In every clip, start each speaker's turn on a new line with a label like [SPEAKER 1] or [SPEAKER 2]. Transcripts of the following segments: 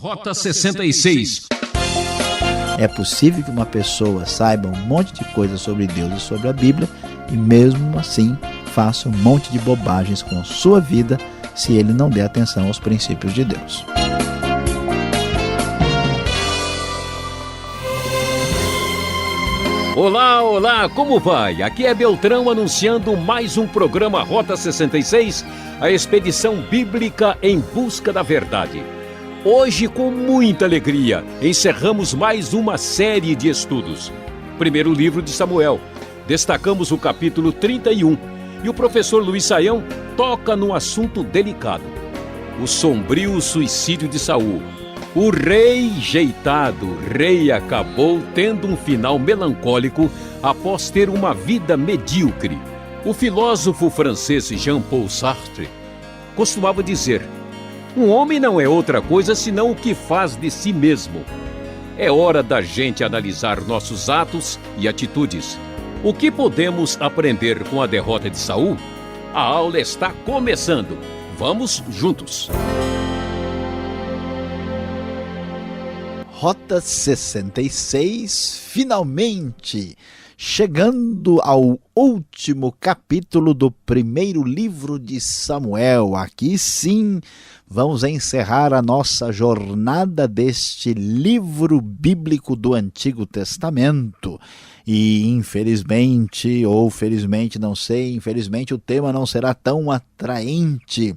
[SPEAKER 1] Rota 66.
[SPEAKER 2] É possível que uma pessoa saiba um monte de coisas sobre Deus e sobre a Bíblia e mesmo assim faça um monte de bobagens com sua vida se ele não der atenção aos princípios de Deus.
[SPEAKER 1] Olá, olá, como vai? Aqui é Beltrão anunciando mais um programa Rota 66, a expedição bíblica em busca da verdade. Hoje, com muita alegria, encerramos mais uma série de estudos. Primeiro livro de Samuel. Destacamos o capítulo 31 e o professor Luiz Saião toca num assunto delicado: o sombrio suicídio de Saul. O rei acabou tendo um final melancólico após ter uma vida medíocre. O filósofo francês Jean-Paul Sartre costumava dizer: um homem não é outra coisa senão o que faz de si mesmo. É hora da gente analisar nossos atos e atitudes. O que podemos aprender com a derrota de Saul? A aula está começando. Vamos juntos.
[SPEAKER 2] Rota 66, finalmente chegando ao último capítulo do primeiro livro de Samuel. Aqui sim, vamos encerrar a nossa jornada deste livro bíblico do Antigo Testamento. E infelizmente, ou felizmente, não sei, infelizmente o tema não será tão atraente.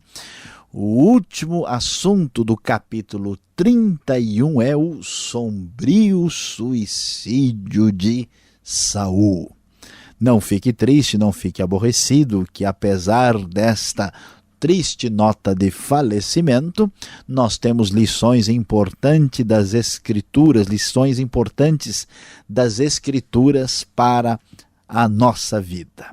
[SPEAKER 2] O último assunto do capítulo 31 é o sombrio suicídio de Saul. Não fique triste, não fique aborrecido, que apesar desta triste nota de falecimento, nós temos lições importantes das Escrituras para a nossa vida.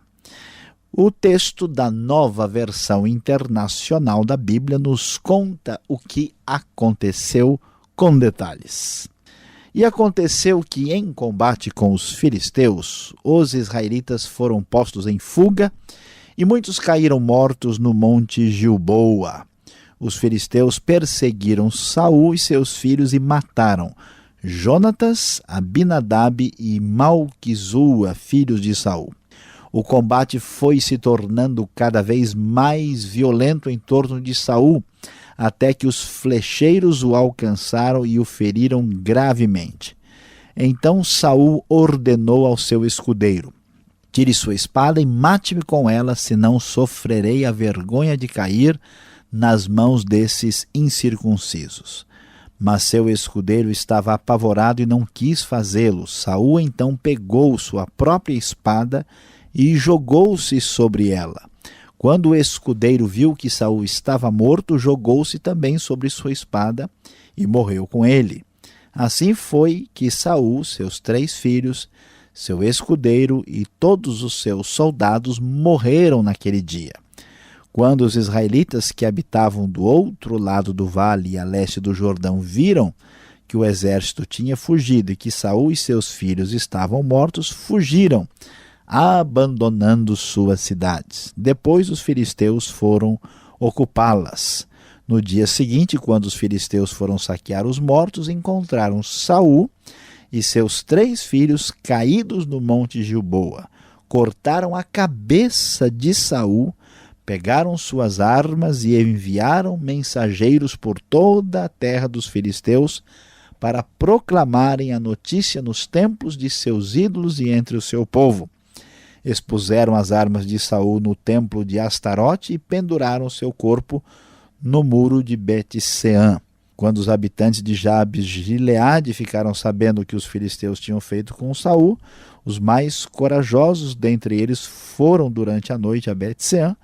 [SPEAKER 2] O texto da Nova Versão Internacional da Bíblia nos conta o que aconteceu com detalhes. E aconteceu que, em combate com os filisteus, os israelitas foram postos em fuga e muitos caíram mortos no monte Gilboa. Os filisteus perseguiram Saul e seus filhos e mataram Jonatas, Abinadab e Malquizua, filhos de Saul. O combate foi se tornando cada vez mais violento em torno de Saul, até que os flecheiros o alcançaram e o feriram gravemente. Então Saul ordenou ao seu escudeiro: tire sua espada e mate-me com ela, senão sofrerei a vergonha de cair nas mãos desses incircuncisos. Mas seu escudeiro estava apavorado e não quis fazê-lo. Saul então pegou sua própria espada e jogou-se sobre ela. Quando o escudeiro viu que Saul estava morto, jogou-se também sobre sua espada e morreu com ele. Assim foi que Saul, seus 3 filhos, seu escudeiro e todos os seus soldados morreram naquele dia. Quando os israelitas que habitavam do outro lado do vale, a leste do Jordão, viram que o exército tinha fugido e que Saul e seus filhos estavam mortos, fugiram, abandonando suas cidades. Depois os filisteus foram ocupá-las. No dia seguinte, quando os filisteus foram saquear os mortos, encontraram Saul e seus 3 filhos caídos no monte Gilboa. Cortaram a cabeça de Saul, pegaram suas armas e enviaram mensageiros por toda a terra dos filisteus para proclamarem a notícia nos templos de seus ídolos e entre o seu povo. Expuseram as armas de Saul no templo de Astarote e penduraram seu corpo no muro de Bet-Seã. Quando os habitantes de Jabes de Gileade ficaram sabendo o que os filisteus tinham feito com Saul, os mais corajosos dentre eles foram durante a noite a Bet-Seã,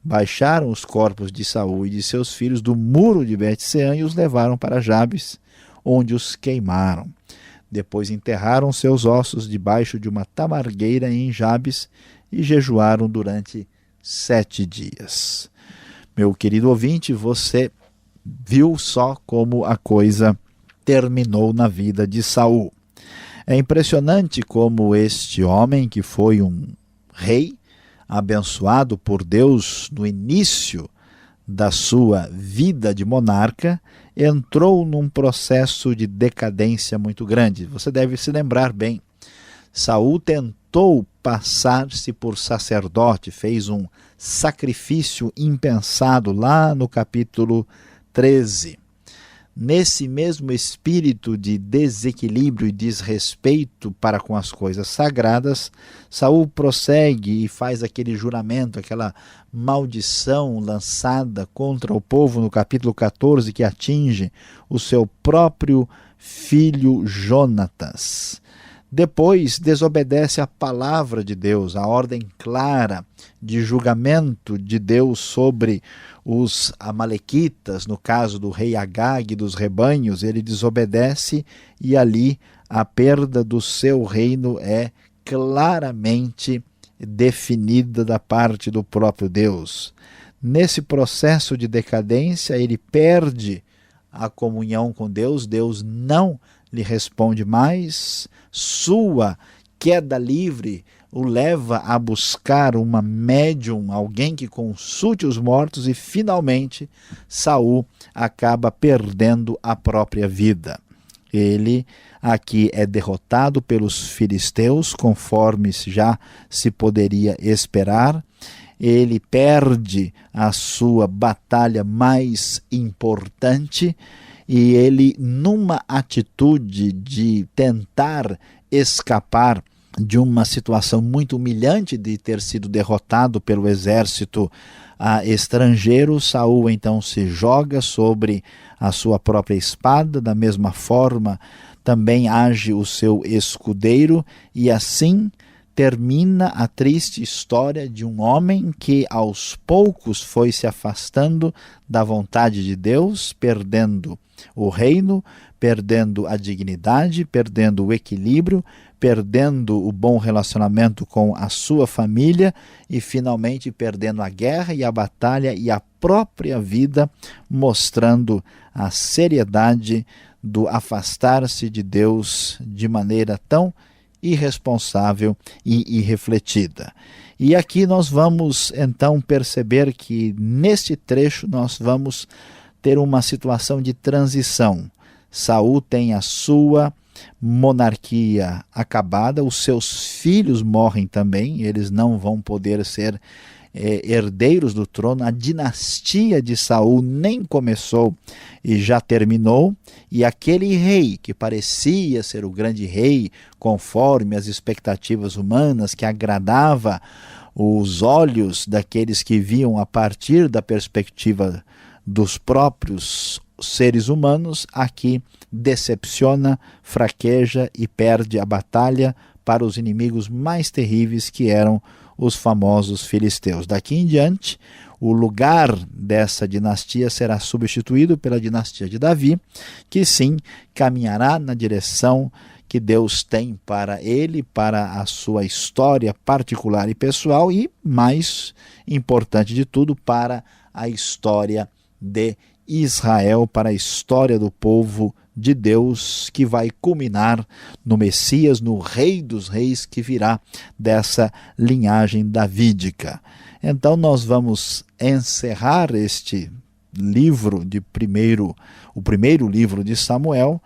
[SPEAKER 2] baixaram os corpos de Saul e de seus filhos do muro de Bet-Seã e os levaram para Jabes, onde os queimaram. Depois enterraram seus ossos debaixo de uma tamargueira em Jabes e jejuaram durante 7 dias. Meu querido ouvinte, você viu só como a coisa terminou na vida de Saul. É impressionante como este homem, que foi um rei abençoado por Deus no início da sua vida de monarca, entrou num processo de decadência muito grande. Você deve se lembrar bem. Saul tentou passar-se por sacerdote, fez um sacrifício impensado lá no capítulo 13. Nesse mesmo espírito de desequilíbrio e desrespeito para com as coisas sagradas, Saul prossegue e faz aquele juramento, aquela maldição lançada contra o povo no capítulo 14, que atinge o seu próprio filho Jonatas. Depois desobedece a palavra de Deus, a ordem clara de julgamento de Deus sobre os amalequitas, no caso do rei Agag e dos rebanhos. Ele desobedece e ali a perda do seu reino é claramente definida da parte do próprio Deus. Nesse processo de decadência, ele perde a comunhão com Deus, Deus não lhe responde mais, sua queda livre o leva a buscar uma médium, alguém que consulte os mortos, e finalmente Saul acaba perdendo a própria vida. Ele aqui é derrotado pelos filisteus, conforme já se poderia esperar. Ele perde a sua batalha mais importante, e ele, numa atitude de tentar escapar de uma situação muito humilhante de ter sido derrotado pelo exército estrangeiro, Saul então se joga sobre a sua própria espada. Da mesma forma também age o seu escudeiro, e assim termina a triste história de um homem que aos poucos foi se afastando da vontade de Deus, perdendo o reino, perdendo a dignidade, perdendo o equilíbrio, perdendo o bom relacionamento com a sua família e finalmente perdendo a guerra e a batalha e a própria vida, mostrando a seriedade do afastar-se de Deus de maneira tão irresponsável e irrefletida. E aqui nós vamos então perceber que neste trecho nós vamos ter uma situação de transição. Saul tem a sua monarquia acabada, os seus filhos morrem também, eles não vão poder ser herdeiros do trono. A dinastia de Saul nem começou e já terminou, e aquele rei que parecia ser o grande rei, conforme as expectativas humanas, que agradava os olhos daqueles que viam a partir da perspectiva dos próprios seres humanos, aqui decepciona, fraqueja e perde a batalha para os inimigos mais terríveis, que eram os famosos filisteus. Daqui em diante, o lugar dessa dinastia será substituído pela dinastia de Davi, que sim caminhará na direção que Deus tem para ele, para a sua história particular e pessoal, e, mais importante de tudo, para a história de Israel, para a história do povo de Deus, que vai culminar no Messias, no Rei dos Reis, que virá dessa linhagem davídica. Então nós vamos encerrar este livro o primeiro livro de Samuel,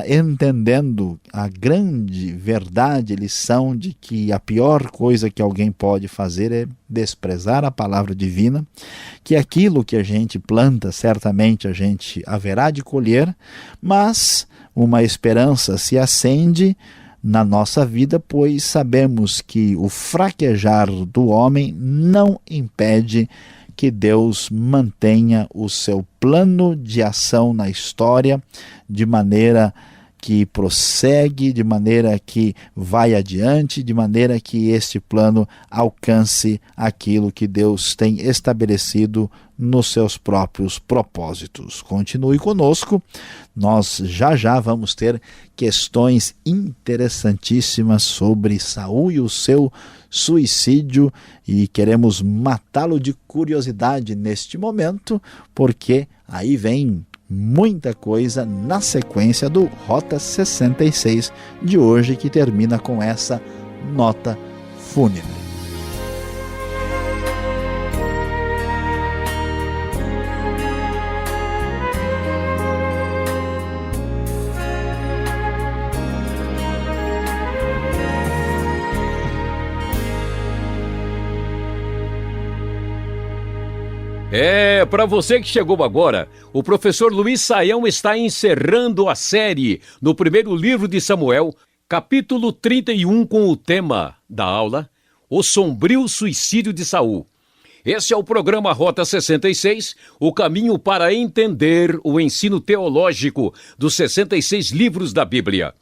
[SPEAKER 2] entendendo a grande verdade, lição de que a pior coisa que alguém pode fazer é desprezar a palavra divina, que aquilo que a gente planta, certamente a gente haverá de colher, mas uma esperança se acende na nossa vida, pois sabemos que o fraquejar do homem não impede que Deus mantenha o seu plano de ação na história, de maneira que prossegue, de maneira que vai adiante, de maneira que este plano alcance aquilo que Deus tem estabelecido nos seus próprios propósitos. Continue conosco, nós já vamos ter questões interessantíssimas sobre Saul e o seu suicídio, e queremos matá-lo de curiosidade neste momento, porque aí vem muita coisa na sequência do Rota 66 de hoje, que termina com essa nota fúnebre.
[SPEAKER 1] Para você que chegou agora, o professor Luiz Saião está encerrando a série no primeiro livro de Samuel, capítulo 31, com o tema da aula, O Sombrio Suicídio de Saul. Esse é o programa Rota 66, o caminho para entender o ensino teológico dos 66 livros da Bíblia.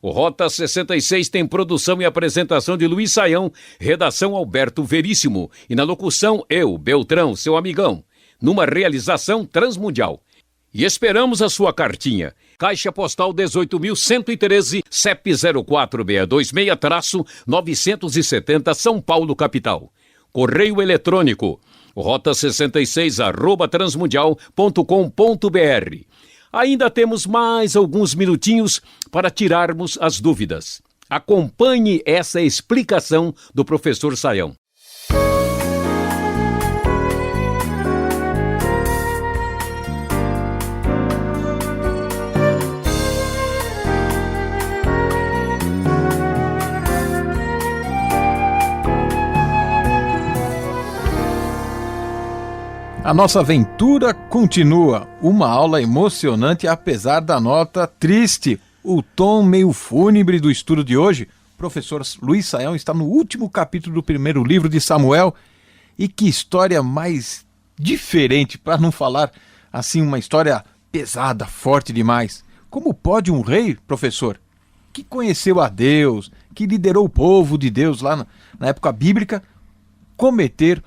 [SPEAKER 1] O Rota 66 tem produção e apresentação de Luiz Saião, redação Alberto Veríssimo e na locução eu, Beltrão, seu amigão, numa realização transmundial. E esperamos a sua cartinha. Caixa Postal 18.113, CEP 04626-970, São Paulo, capital. Correio eletrônico, rota66@transmundial.com.br. Ainda temos mais alguns minutinhos para tirarmos as dúvidas. Acompanhe essa explicação do professor Saião.
[SPEAKER 3] A nossa aventura continua, uma aula emocionante apesar da nota triste, o tom meio fúnebre do estudo de hoje. O professor Luiz Saião está no último capítulo do primeiro livro de Samuel, e que história mais diferente, para não falar assim, uma história pesada, forte demais. Como pode um rei, professor, que conheceu a Deus, que liderou o povo de Deus lá na época bíblica, cometer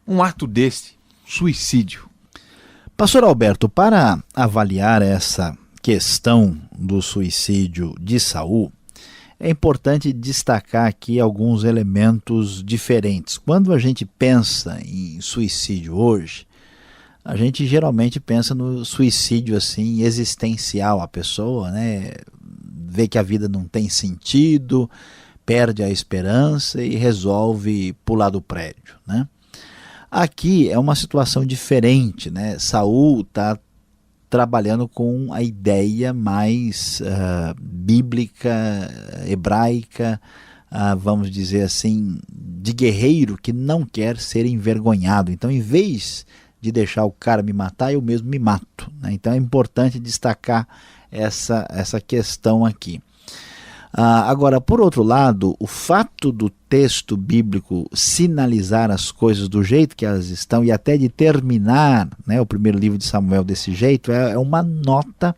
[SPEAKER 3] um ato deste? Suicídio.
[SPEAKER 2] Pastor Alberto, para avaliar essa questão do suicídio de Saul, é importante destacar aqui alguns elementos diferentes. Quando a gente pensa em suicídio hoje, a gente geralmente pensa no suicídio assim existencial, a pessoa, né, vê que a vida não tem sentido, perde a esperança e resolve pular do prédio, né? Aqui é uma situação diferente, né? Saul está trabalhando com a ideia mais bíblica, hebraica, vamos dizer assim, de guerreiro que não quer ser envergonhado. Então, em vez de deixar o cara me matar, eu mesmo me mato, né? Então é importante destacar essa questão aqui. Agora, por outro lado, o fato do texto bíblico sinalizar as coisas do jeito que elas estão e até de terminar, né, o primeiro livro de Samuel desse jeito, é uma nota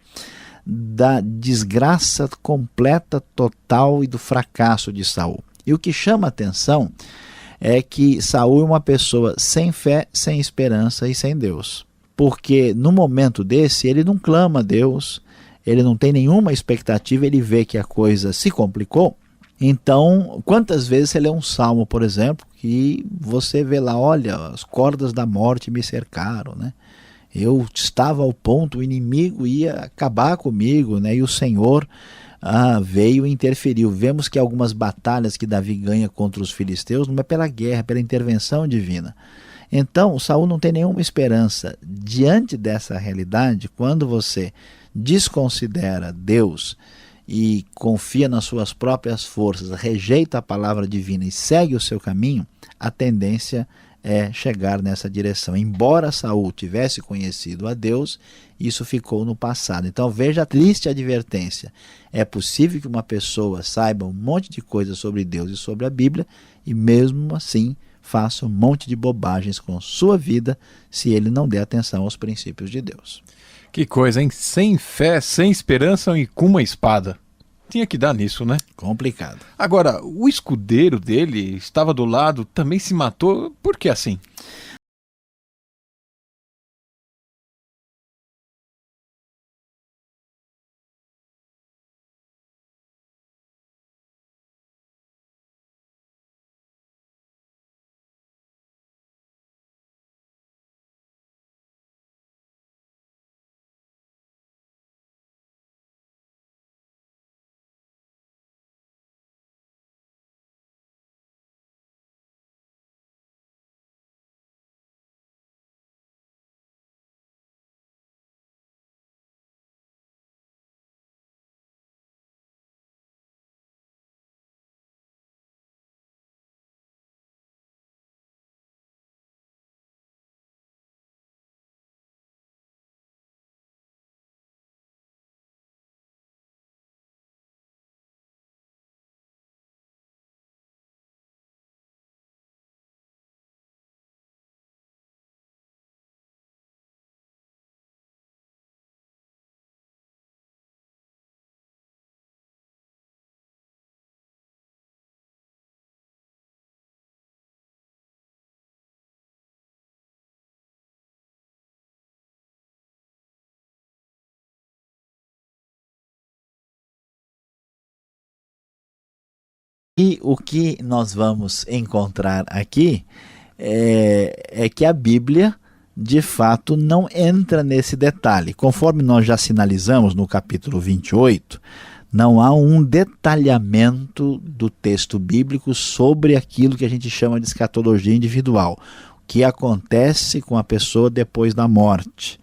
[SPEAKER 2] da desgraça completa, total e do fracasso de Saul. E o que chama a atenção é que Saul é uma pessoa sem fé, sem esperança e sem Deus. Porque no momento desse ele não clama a Deus, ele não tem nenhuma expectativa, ele vê que a coisa se complicou. Então, quantas vezes você lê um salmo, por exemplo, que você vê lá, olha, as cordas da morte me cercaram, né? Eu estava ao ponto, o inimigo ia acabar comigo, né? E o Senhor veio e interferiu. Vemos que algumas batalhas que Davi ganha contra os filisteus não é pela guerra, é pela intervenção divina. Então, Saul não tem nenhuma esperança. Diante dessa realidade, quando você desconsidera Deus e confia nas suas próprias forças, rejeita a palavra divina e segue o seu caminho, a tendência é chegar nessa direção. Embora Saul tivesse conhecido a Deus, isso ficou no passado. Então veja a triste advertência. É possível que uma pessoa saiba um monte de coisas sobre Deus e sobre a Bíblia e mesmo assim faça um monte de bobagens com sua vida se ele não der atenção aos princípios de Deus.
[SPEAKER 3] Que coisa, hein? Sem fé, sem esperança e com uma espada. Tinha que dar nisso, né?
[SPEAKER 2] Complicado.
[SPEAKER 3] Agora, o escudeiro dele estava do lado, também se matou. Por que assim?
[SPEAKER 2] E o que nós vamos encontrar aqui é que a Bíblia, de fato, não entra nesse detalhe. Conforme nós já sinalizamos no capítulo 28, não há um detalhamento do texto bíblico sobre aquilo que a gente chama de escatologia individual, o que acontece com a pessoa depois da morte.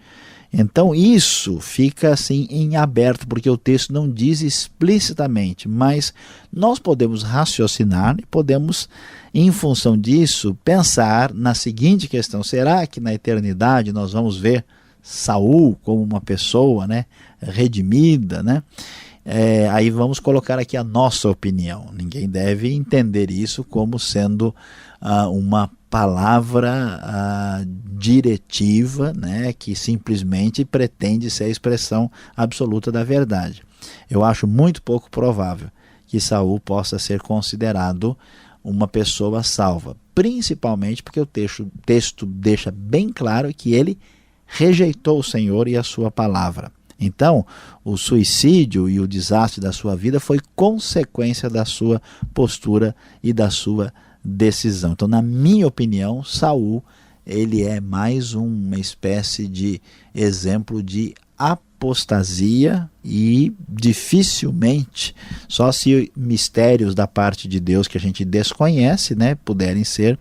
[SPEAKER 2] Então isso fica assim em aberto, porque o texto não diz explicitamente, mas nós podemos raciocinar e podemos, em função disso, pensar na seguinte questão: será que na eternidade nós vamos ver Saul como uma pessoa, né, redimida, né? Aí vamos colocar aqui a nossa opinião. Ninguém deve entender isso como sendo uma palavra diretiva, né, que simplesmente pretende ser a expressão absoluta da verdade. Eu acho muito pouco provável que Saul possa ser considerado uma pessoa salva, principalmente porque o texto deixa bem claro que ele rejeitou o Senhor e a sua palavra. Então, o suicídio e o desastre da sua vida foi consequência da sua postura e da sua decisão. Então, na minha opinião, Saul, ele é mais uma espécie de exemplo de apostasia, e dificilmente, só se mistérios da parte de Deus que a gente desconhece, né, puderem ser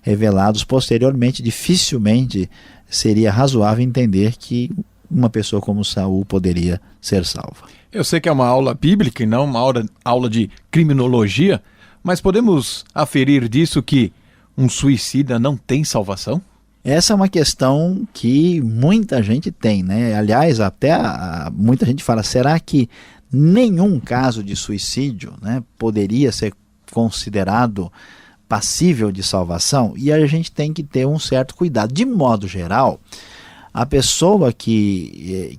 [SPEAKER 2] revelados posteriormente, dificilmente seria razoável entender que uma pessoa como Saul poderia ser salva.
[SPEAKER 3] Eu sei que é uma aula bíblica e não uma aula de criminologia, mas podemos aferir disso que um suicida não tem salvação?
[SPEAKER 2] Essa é uma questão que muita gente tem, né? Aliás, até muita gente fala, será que nenhum caso de suicídio, né, poderia ser considerado passível de salvação? E a gente tem que ter um certo cuidado. De modo geral, a pessoa que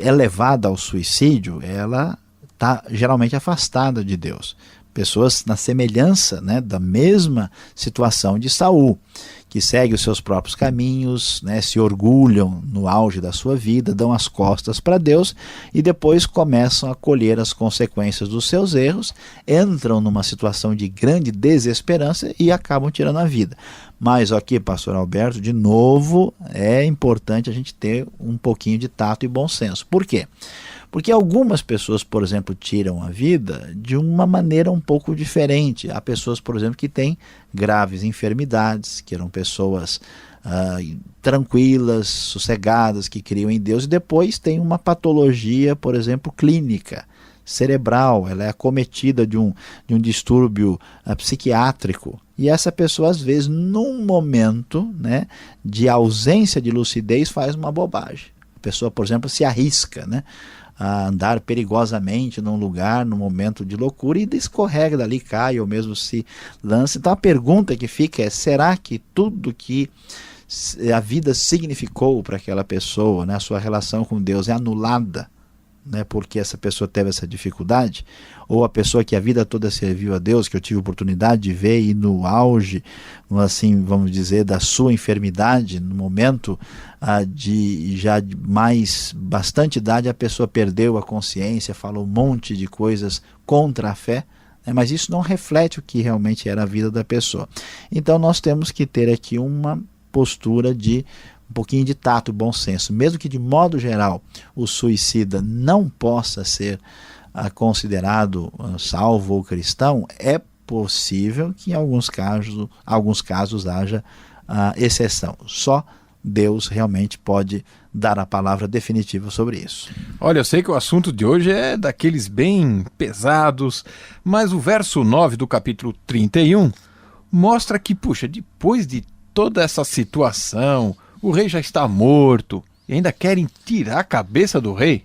[SPEAKER 2] é levada ao suicídio, ela está geralmente afastada de Deus. Pessoas na semelhança, né, da mesma situação de Saul, que segue os seus próprios caminhos, né, se orgulham no auge da sua vida, dão as costas para Deus e depois começam a colher as consequências dos seus erros, entram numa situação de grande desesperança e acabam tirando a vida. Mas aqui, pastor Alberto, de novo, é importante a gente ter um pouquinho de tato e bom senso. Por quê? Porque algumas pessoas, por exemplo, tiram a vida de uma maneira um pouco diferente. Há pessoas, por exemplo, que têm graves enfermidades, que eram pessoas tranquilas, sossegadas, que criam em Deus, e depois tem uma patologia, por exemplo, clínica, cerebral. Ela é acometida de um distúrbio psiquiátrico. E essa pessoa, às vezes, num momento, né, de ausência de lucidez, faz uma bobagem. A pessoa, por exemplo, se arrisca, né, a andar perigosamente num lugar, num momento de loucura, e escorrega dali, cai ou mesmo se lança. Então a pergunta que fica é, será que tudo que a vida significou para aquela pessoa, né, a sua relação com Deus, é anulada, né, porque essa pessoa teve essa dificuldade? Ou a pessoa que a vida toda serviu a Deus, que eu tive oportunidade de ver, e no auge, assim, vamos dizer, da sua enfermidade, no momento de bastante idade, a pessoa perdeu a consciência, falou um monte de coisas contra a fé, né, mas isso não reflete o que realmente era a vida da pessoa. Então nós temos que ter aqui uma postura de um pouquinho de tato e bom senso. Mesmo que de modo geral o suicida não possa ser considerado salvo ou cristão, é possível que em alguns casos haja exceção. Só Deus realmente pode dar a palavra definitiva sobre isso.
[SPEAKER 3] Olha, eu sei que o assunto de hoje é daqueles bem pesados, mas o verso 9 do capítulo 31 mostra que, puxa, depois de toda essa situação, o rei já está morto e ainda querem tirar a cabeça do rei.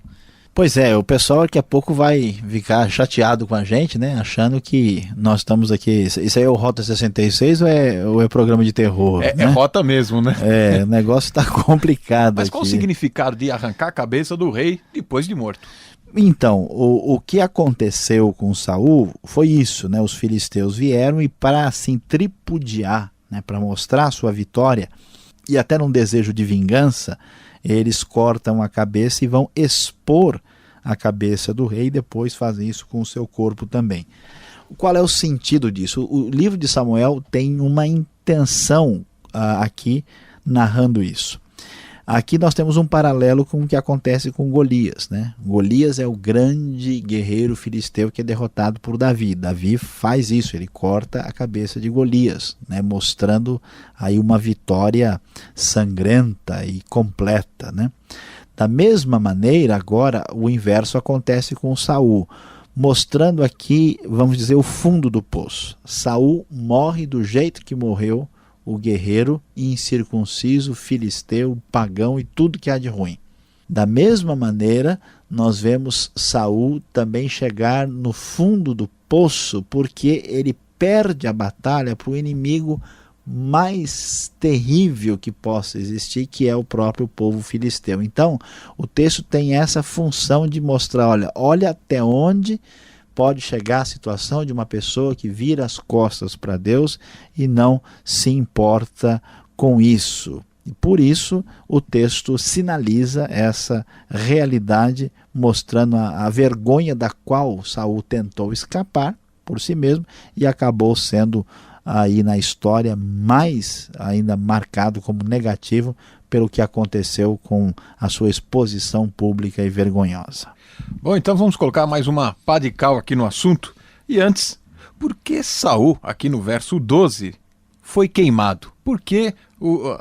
[SPEAKER 2] Pois é, o pessoal daqui a pouco vai ficar chateado com a gente, né? Achando que nós estamos aqui... Isso aí é o Rota 66 ou é programa de terror?
[SPEAKER 3] Né? É rota mesmo, né?
[SPEAKER 2] O negócio está complicado.
[SPEAKER 3] Mas qual o significado de arrancar a cabeça do rei depois de morto?
[SPEAKER 2] Então, o que aconteceu com Saul foi isso, né? Os filisteus vieram e, para assim tripudiar, né, para mostrar a sua vitória, e até num desejo de vingança, eles cortam a cabeça e vão expor a cabeça do rei, e depois fazem isso com o seu corpo também. qual é o sentido disso? O livro de Samuel tem uma intenção aqui narrando isso. Aqui nós temos um paralelo com o que acontece com Golias, né? Golias é o grande guerreiro filisteu que é derrotado por Davi. Davi faz isso, ele corta a cabeça de Golias, né? Mostrando aí uma vitória sangrenta e completa, né? Da mesma maneira, agora o inverso acontece com Saul, mostrando aqui, vamos dizer, o fundo do poço. Saul morre do jeito que morreu o guerreiro incircunciso, filisteu, pagão e tudo que há de ruim. Da mesma maneira, nós vemos Saul também chegar no fundo do poço, porque ele perde a batalha para o inimigo mais terrível que possa existir, que é o próprio povo filisteu. Então, o texto tem essa função de mostrar, olha até onde pode chegar a situação de uma pessoa que vira as costas para Deus e não se importa com isso. E por isso o texto sinaliza essa realidade, mostrando a vergonha da qual Saul tentou escapar por si mesmo e acabou sendo aí na história mais ainda marcado como negativo pelo que aconteceu com a sua exposição pública e vergonhosa.
[SPEAKER 3] Bom, então vamos colocar mais uma pá de cal aqui no assunto. E antes, por que Saul, aqui no verso 12, foi queimado? Por que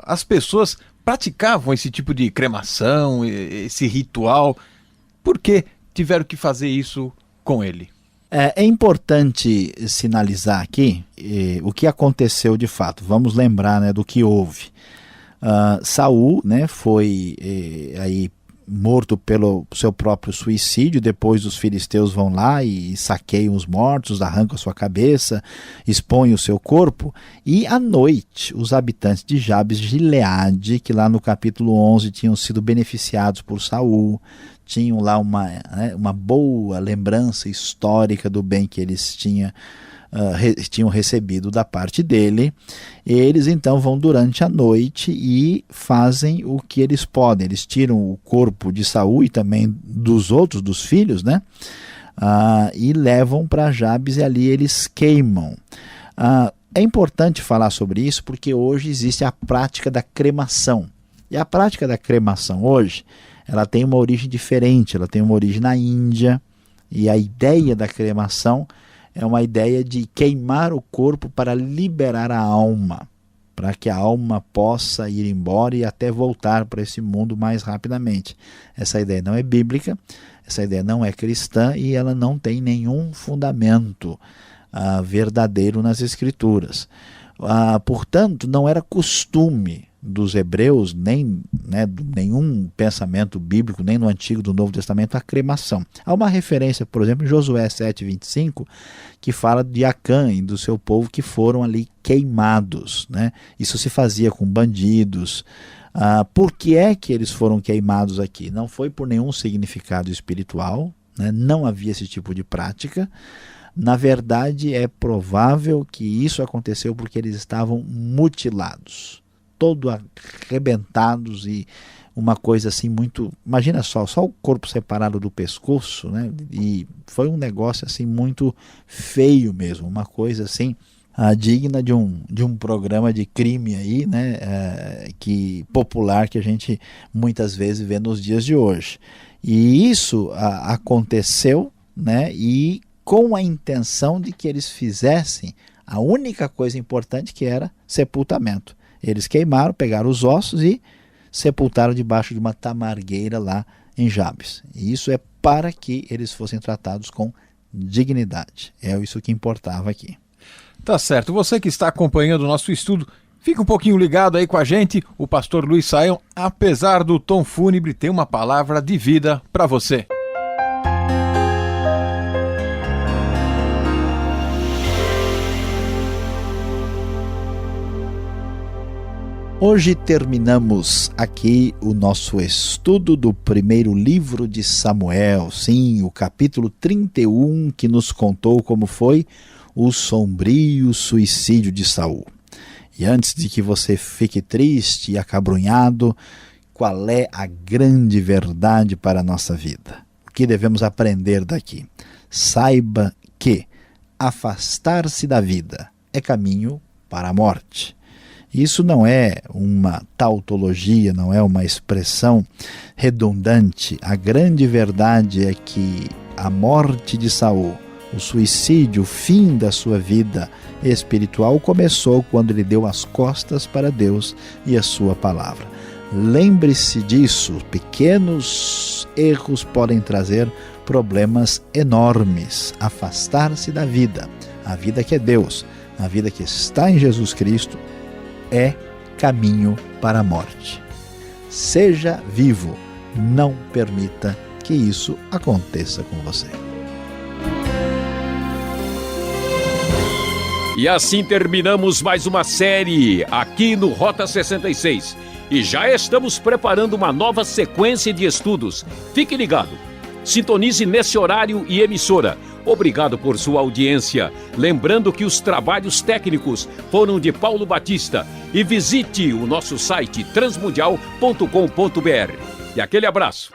[SPEAKER 3] as pessoas praticavam esse tipo de cremação, esse ritual? Por que tiveram que fazer isso com ele?
[SPEAKER 2] É importante sinalizar aqui o que aconteceu de fato. Vamos lembrar, né, do que houve. Saul, né, foi aí morto pelo seu próprio suicídio. Depois os filisteus vão lá e saqueiam os mortos, arrancam a sua cabeça, expõem o seu corpo, e à noite os habitantes de Jabes de Gileade, que lá no capítulo 11 tinham sido beneficiados por Saul, tinham lá uma boa lembrança histórica do bem que eles tinham recebido da parte dele. Eles então vão durante a noite e fazem o que eles podem. Eles tiram o corpo de Saul e também dos outros, dos filhos, né? E levam para Jabes e ali eles queimam. É importante falar sobre isso porque hoje existe a prática da cremação. E a prática da cremação hoje, ela tem uma origem diferente, ela tem uma origem na Índia, e a ideia da cremação é uma ideia de queimar o corpo para liberar a alma, para que a alma possa ir embora e até voltar para esse mundo mais rapidamente. Essa ideia não é bíblica, essa ideia não é cristã e ela não tem nenhum fundamento verdadeiro nas Escrituras. Portanto, não era costume dos hebreus, nem nenhum pensamento bíblico, nem no Antigo e do Novo Testamento, a cremação. Há uma referência, por exemplo, em Josué 7:25, que fala de Acã e do seu povo que foram ali queimados, né? Isso se fazia com bandidos. Por que é que eles foram queimados aqui? Não foi por nenhum significado espiritual, né? Não havia esse tipo de prática. Na verdade, é provável que isso aconteceu porque eles estavam mutilados, todo arrebentados, e uma coisa assim muito... Imagina só o corpo separado do pescoço, né? E foi um negócio assim muito feio mesmo, uma coisa assim digna de um programa de crime aí, né? Popular que a gente muitas vezes vê nos dias de hoje. E isso aconteceu, né? E com a intenção de que eles fizessem a única coisa importante, que era sepultamento. Eles queimaram, pegaram os ossos e sepultaram debaixo de uma tamargueira lá em Jabes. E isso é para que eles fossem tratados com dignidade. É isso que importava aqui.
[SPEAKER 3] Tá certo. Você que está acompanhando o nosso estudo, fica um pouquinho ligado aí com a gente. O pastor Luiz Saião, apesar do tom fúnebre, tem uma palavra de vida para você.
[SPEAKER 2] Hoje terminamos aqui o nosso estudo do primeiro livro de Samuel, sim, o capítulo 31, que nos contou como foi o sombrio suicídio de Saul. E antes de que você fique triste e acabrunhado, qual é a grande verdade para a nossa vida? O que devemos aprender daqui? Saiba que afastar-se da vida é caminho para a morte. Isso não é uma tautologia, não é uma expressão redundante. A grande verdade é que a morte de Saul, o suicídio, o fim da sua vida espiritual começou quando ele deu as costas para Deus e a sua palavra. Lembre-se disso, pequenos erros podem trazer problemas enormes. Afastar-se da vida, a vida que é Deus, a vida que está em Jesus Cristo, é caminho para a morte. Seja vivo, não permita que isso aconteça com você.
[SPEAKER 1] E assim terminamos mais uma série aqui no Rota 66. E já estamos preparando uma nova sequência de estudos. Fique ligado. Sintonize nesse horário e emissora. Obrigado por sua audiência. Lembrando que os trabalhos técnicos foram de Paulo Batista. E visite o nosso site transmundial.com.br. E aquele abraço.